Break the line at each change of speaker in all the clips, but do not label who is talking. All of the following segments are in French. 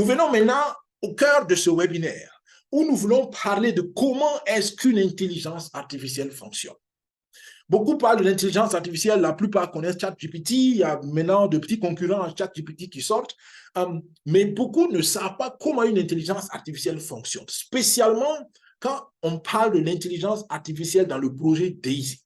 Nous venons maintenant au cœur de ce webinaire où nous voulons parler de comment est-ce qu'une intelligence artificielle fonctionne. Beaucoup parlent de l'intelligence artificielle, la plupart connaissent ChatGPT, il y a maintenant de petits concurrents à ChatGPT qui sortent, mais beaucoup ne savent pas comment une intelligence artificielle fonctionne, spécialement quand on parle de l'intelligence artificielle dans le projet DAISY.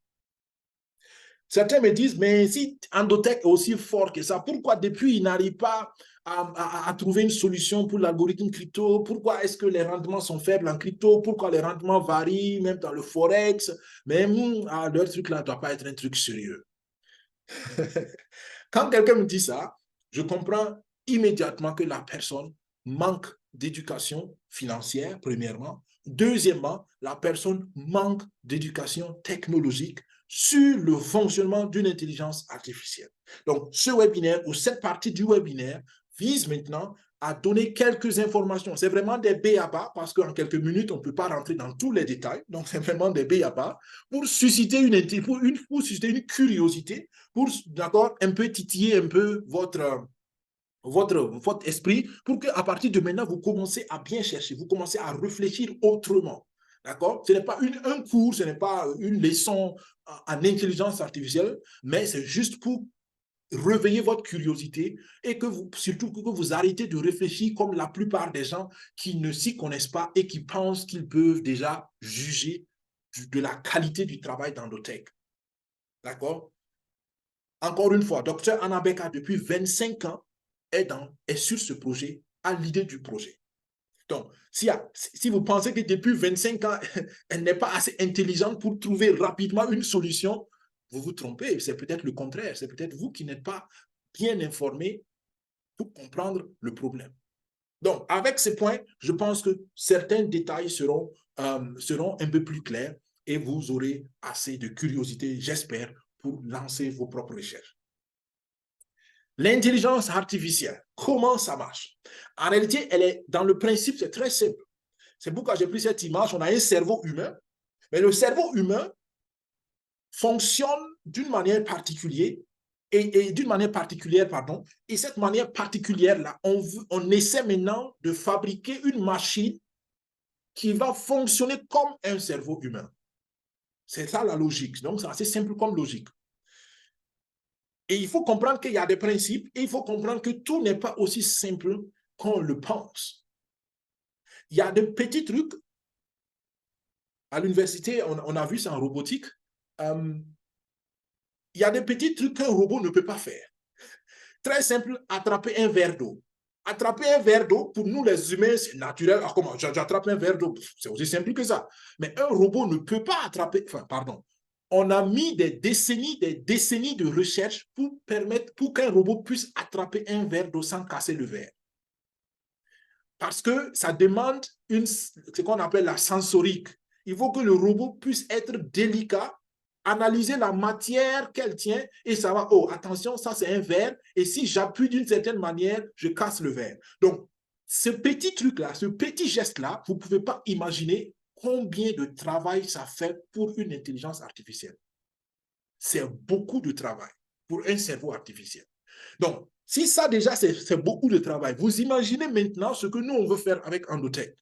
Certains me disent, mais si Endotech est aussi fort que ça, pourquoi depuis il n'arrive pas à trouver une solution pour l'algorithme crypto? Pourquoi est-ce que les rendements sont faibles en crypto? Pourquoi les rendements varient, même dans le forex? Mais leur truc là ne doit pas être un truc sérieux. Quand quelqu'un me dit ça, je comprends immédiatement que la personne manque d'éducation financière, premièrement. Deuxièmement, la personne manque d'éducation technologique sur le fonctionnement d'une intelligence artificielle. Donc, ce webinaire ou cette partie du webinaire vise maintenant à donner quelques informations. C'est vraiment des b.a.-ba parce qu'en quelques minutes, on ne peut pas rentrer dans tous les détails. Donc, c'est vraiment des b.a.-ba pour susciter pour susciter une curiosité, pour d'accord, un peu titiller un peu votre esprit pour qu'à partir de maintenant, vous commencez à bien chercher, vous commencez à réfléchir autrement. D'accord? Ce n'est pas un cours, ce n'est pas une leçon en intelligence artificielle, mais c'est juste pour réveiller votre curiosité et que vous, surtout que vous arrêtez de réfléchir comme la plupart des gens qui ne s'y connaissent pas et qui pensent qu'ils peuvent déjà juger de la qualité du travail d'Endotech. D'accord? Encore une fois, Dr Anna Becker, depuis 25 ans, est sur ce projet, à l'idée du projet. Donc, si vous pensez que depuis 25 ans, elle n'est pas assez intelligente pour trouver rapidement une solution, vous vous trompez. C'est peut-être le contraire. C'est peut-être vous qui n'êtes pas bien informé pour comprendre le problème. Donc, avec ces points, je pense que certains détails seront un peu plus clairs et vous aurez assez de curiosité, j'espère, pour lancer vos propres recherches. L'intelligence artificielle, comment ça marche? En réalité, dans le principe, c'est très simple. C'est pourquoi j'ai pris cette image. On a un cerveau humain, mais le cerveau humain fonctionne d'une manière particulière et cette manière particulière-là, on essaie maintenant de fabriquer une machine qui va fonctionner comme un cerveau humain. C'est ça la logique. Donc, c'est assez simple comme logique. Et il faut comprendre qu'il y a des principes et il faut comprendre que tout n'est pas aussi simple qu'on le pense. Il y a des petits trucs. À l'université, on a vu ça en robotique. Il y a des petits trucs qu'un robot ne peut pas faire. Très simple, attraper un verre d'eau. Attraper un verre d'eau, pour nous les humains, c'est naturel. Alors comment j'attrape un verre d'eau? C'est aussi simple que ça. Mais un robot ne peut pas attraper, on a mis des décennies de recherche pour qu'un robot puisse attraper un verre d'eau sans casser le verre. Parce que ça demande ce qu'on appelle la sensorique. Il faut que le robot puisse être délicat, analyser la matière qu'elle tient et savoir, oh, attention, ça c'est un verre, et si j'appuie d'une certaine manière, je casse le verre. Donc, ce petit truc-là, ce petit geste-là, vous ne pouvez pas imaginer combien de travail ça fait pour une intelligence artificielle. C'est beaucoup de travail pour un cerveau artificiel. Donc, si ça déjà, c'est beaucoup de travail, vous imaginez maintenant ce que nous, on veut faire avec Endotech.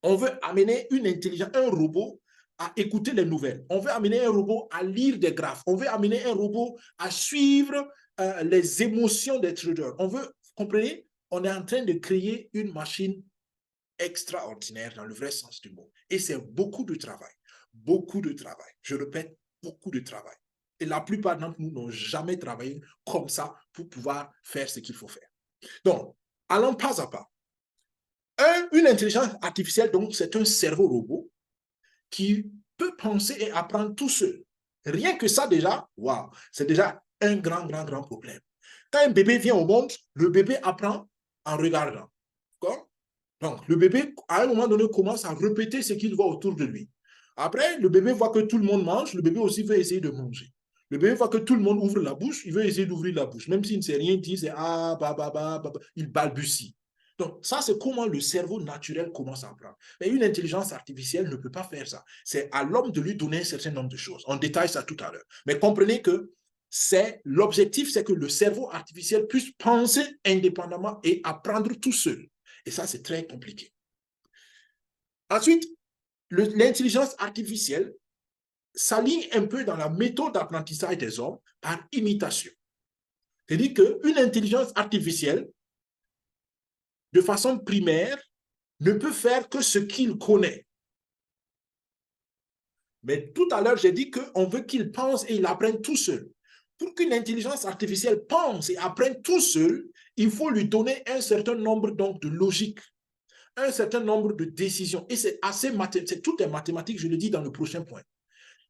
On veut amener une intelligence, un robot à écouter les nouvelles. On veut amener un robot à lire des graphes. On veut amener un robot à suivre les émotions des traders. On veut, vous comprenez, on est en train de créer une machine extraordinaire dans le vrai sens du mot. Et c'est beaucoup de travail. Beaucoup de travail. Je répète, beaucoup de travail. Et la plupart d'entre nous n'ont jamais travaillé comme ça pour pouvoir faire ce qu'il faut faire. Donc, allons pas à pas. Une intelligence artificielle, donc, c'est un cerveau robot qui peut penser et apprendre tout seul. Rien que ça déjà, waouh, c'est déjà un grand problème. Quand un bébé vient au monde, le bébé apprend en regardant. Donc, le bébé, à un moment donné, commence à répéter ce qu'il voit autour de lui. Après, le bébé voit que tout le monde mange, le bébé aussi veut essayer de manger. Le bébé voit que tout le monde ouvre la bouche, il veut essayer d'ouvrir la bouche. Même s'il ne sait rien dire, c'est ah, il balbutie. Donc, ça, c'est comment le cerveau naturel commence à apprendre. Mais une intelligence artificielle ne peut pas faire ça. C'est à l'homme de lui donner un certain nombre de choses. On détaille ça tout à l'heure. Mais comprenez que l'objectif, c'est que le cerveau artificiel puisse penser indépendamment et apprendre tout seul. Et ça, c'est très compliqué. Ensuite, l'intelligence artificielle s'aligne un peu dans la méthode d'apprentissage des hommes par imitation. C'est-à-dire qu'une intelligence artificielle, de façon primaire, ne peut faire que ce qu'il connaît. Mais tout à l'heure, j'ai dit qu'on veut qu'il pense et il apprenne tout seul. Pour qu'une intelligence artificielle pense et apprenne tout seul, il faut lui donner un certain nombre donc, de logiques, un certain nombre de décisions. Et c'est assez mathématique, tout est mathématique, je le dis dans le prochain point.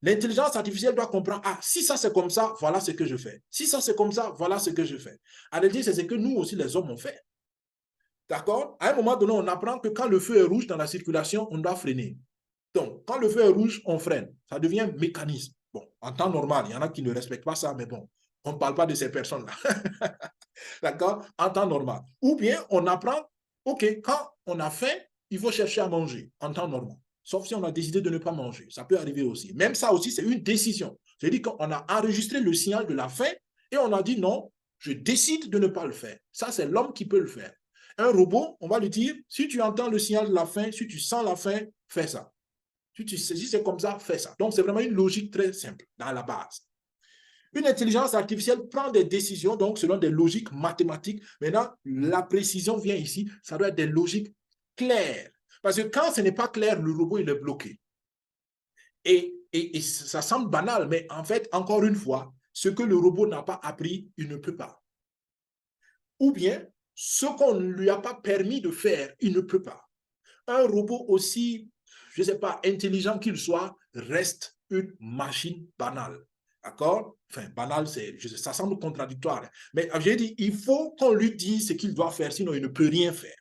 L'intelligence artificielle doit comprendre, ah, si ça c'est comme ça, voilà ce que je fais. Si ça c'est comme ça, voilà ce que je fais. À dire, c'est ce que nous aussi les hommes ont fait. D'accord? À un moment donné, on apprend que quand le feu est rouge dans la circulation, on doit freiner. Donc, quand le feu est rouge, on freine. Ça devient un mécanisme. Bon, en temps normal, il y en a qui ne respectent pas ça, mais bon, on ne parle pas de ces personnes-là. D'accord? En temps normal. Ou bien, on apprend, OK, quand on a faim, il faut chercher à manger en temps normal. Sauf si on a décidé de ne pas manger. Ça peut arriver aussi. Même ça aussi, c'est une décision. C'est-à-dire qu'on a enregistré le signal de la faim et on a dit non, je décide de ne pas le faire. Ça, c'est l'homme qui peut le faire. Un robot, on va lui dire, si tu entends le signal de la faim, si tu sens la faim, fais ça. Si tu saisis, c'est comme ça, fais ça. Donc, c'est vraiment une logique très simple dans la base. Une intelligence artificielle prend des décisions, donc selon des logiques mathématiques. Maintenant, la précision vient ici, ça doit être des logiques claires. Parce que quand ce n'est pas clair, le robot, il est bloqué. Et ça semble banal, mais en fait, encore une fois, ce que le robot n'a pas appris, il ne peut pas. Ou bien, ce qu'on ne lui a pas permis de faire, il ne peut pas. Un robot aussi, je ne sais pas, intelligent qu'il soit, reste une machine banale. D'accord? Enfin, banal, ça semble contradictoire. Mais j'ai dit, il faut qu'on lui dise ce qu'il doit faire, sinon il ne peut rien faire.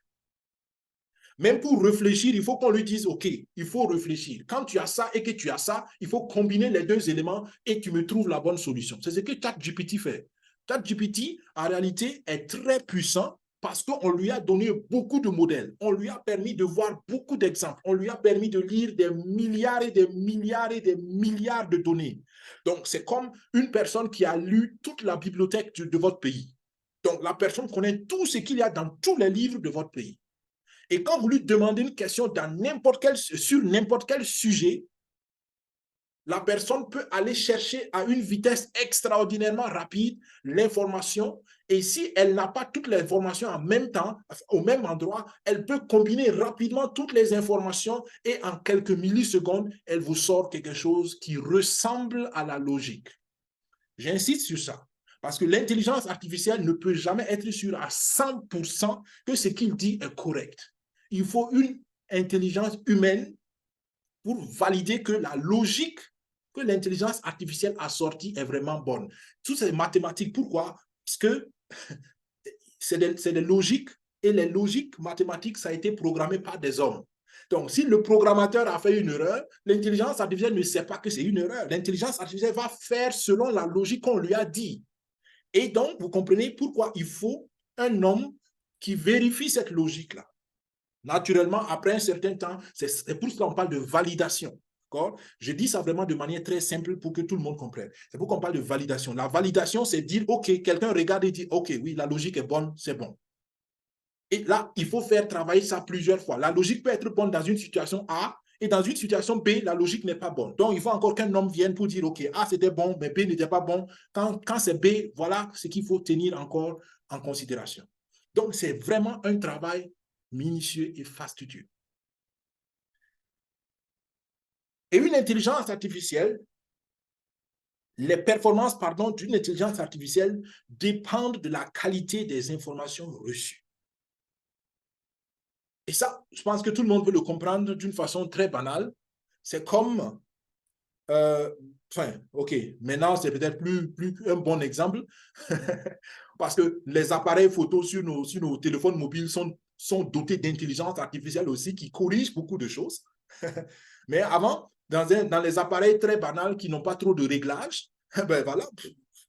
Même pour réfléchir, il faut qu'on lui dise, OK, il faut réfléchir. Quand tu as ça et que tu as ça, il faut combiner les deux éléments et tu me trouves la bonne solution. C'est ce que ChatGPT fait. ChatGPT, en réalité, est très puissant parce qu'on lui a donné beaucoup de modèles. On lui a permis de voir beaucoup d'exemples. On lui a permis de lire des milliards et des milliards et des milliards de données. Donc, c'est comme une personne qui a lu toute la bibliothèque de votre pays. Donc, la personne connaît tout ce qu'il y a dans tous les livres de votre pays. Et quand vous lui demandez une question sur n'importe quel sujet, la personne peut aller chercher à une vitesse extraordinairement rapide l'information. Et si elle n'a pas toutes les informations en même temps, au même endroit, elle peut combiner rapidement toutes les informations et en quelques millisecondes, elle vous sort quelque chose qui ressemble à la logique. J'insiste sur ça. Parce que l'intelligence artificielle ne peut jamais être sûre à 100% que ce qu'il dit est correct. Il faut une intelligence humaine pour valider que la logique que l'intelligence artificielle a sortie est vraiment bonne. Toutes ces mathématiques, pourquoi? Parce que c'est des logiques et les logiques mathématiques, ça a été programmé par des hommes. Donc, si le programmateur a fait une erreur, l'intelligence artificielle ne sait pas que c'est une erreur. L'intelligence artificielle va faire selon la logique qu'on lui a dit. Et donc, vous comprenez pourquoi il faut un homme qui vérifie cette logique-là. Naturellement, après un certain temps, c'est pour cela qu'on parle de validation. Je dis ça vraiment de manière très simple pour que tout le monde comprenne. C'est pourquoi on parle de validation. La validation, c'est dire, OK, quelqu'un regarde et dit, OK, oui, la logique est bonne, c'est bon. Et là, il faut faire travailler ça plusieurs fois. La logique peut être bonne dans une situation A, et dans une situation B, la logique n'est pas bonne. Donc, il faut encore qu'un homme vienne pour dire, OK, A, c'était bon, mais B n'était pas bon. Quand c'est B, voilà ce qu'il faut tenir encore en considération. Donc, c'est vraiment un travail minutieux et fastidieux. Et une intelligence artificielle, les performances, d'une intelligence artificielle dépendent de la qualité des informations reçues. Et ça, je pense que tout le monde peut le comprendre d'une façon très banale. C'est comme, OK, maintenant c'est peut-être plus un bon exemple, parce que les appareils photos sur nos téléphones mobiles sont dotés d'intelligence artificielle aussi, qui corrigent beaucoup de choses. Mais avant, dans les appareils très banals qui n'ont pas trop de réglages, ben voilà,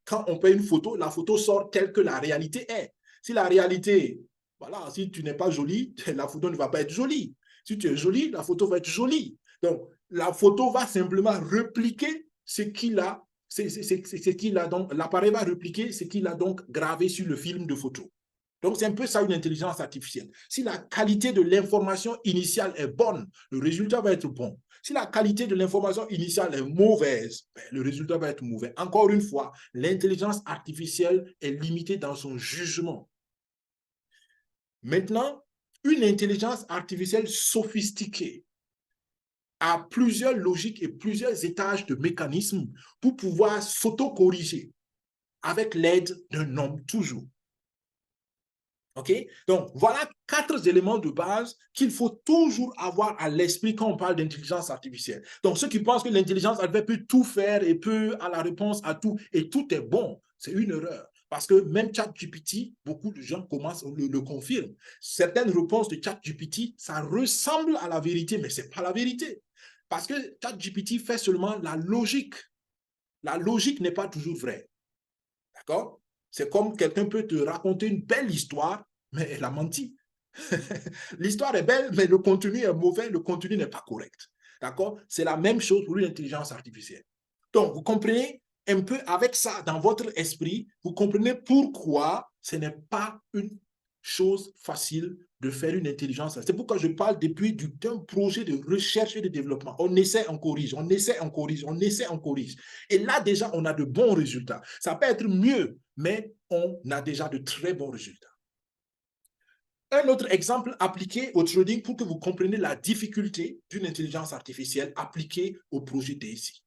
quand on fait une photo, la photo sort telle que la réalité est. Si la réalité, voilà, si tu n'es pas jolie, la photo ne va pas être jolie. Si tu es jolie, la photo va être jolie. Donc, la photo va simplement répliquer ce qu'il a, donc l'appareil va répliquer ce qu'il a donc gravé sur le film de photo. Donc, c'est un peu ça une intelligence artificielle. Si la qualité de l'information initiale est bonne, le résultat va être bon. Si la qualité de l'information initiale est mauvaise, le résultat va être mauvais. Encore une fois, l'intelligence artificielle est limitée dans son jugement. Maintenant, une intelligence artificielle sophistiquée a plusieurs logiques et plusieurs étages de mécanismes pour pouvoir s'auto-corriger avec l'aide d'un homme toujours. OK? Donc, voilà 4 éléments de base qu'il faut toujours avoir à l'esprit quand on parle d'intelligence artificielle. Donc, ceux qui pensent que l'intelligence artificielle peut tout faire et peut à la réponse à tout, et tout est bon, c'est une erreur. Parce que même ChatGPT, beaucoup de gens commencent le confirment. Certaines réponses de ChatGPT, ça ressemble à la vérité, mais ce n'est pas la vérité. Parce que ChatGPT fait seulement la logique. La logique n'est pas toujours vraie. D'accord? C'est comme quelqu'un peut te raconter une belle histoire, mais elle a menti. L'histoire est belle, mais le contenu est mauvais, le contenu n'est pas correct. D'accord? C'est la même chose pour une intelligence artificielle. Donc, vous comprenez un peu avec ça dans votre esprit, vous comprenez pourquoi ce n'est pas une chose facile de faire une intelligence. C'est pourquoi je parle depuis d'un projet de recherche et de développement. On essaie, on corrige, on essaie, on corrige, on essaie, on corrige. Et là, déjà, on a de bons résultats. Ça peut être mieux, mais on a déjà de très bons résultats. Un autre exemple appliqué au trading pour que vous compreniez la difficulté d'une intelligence artificielle appliquée au projet DSI.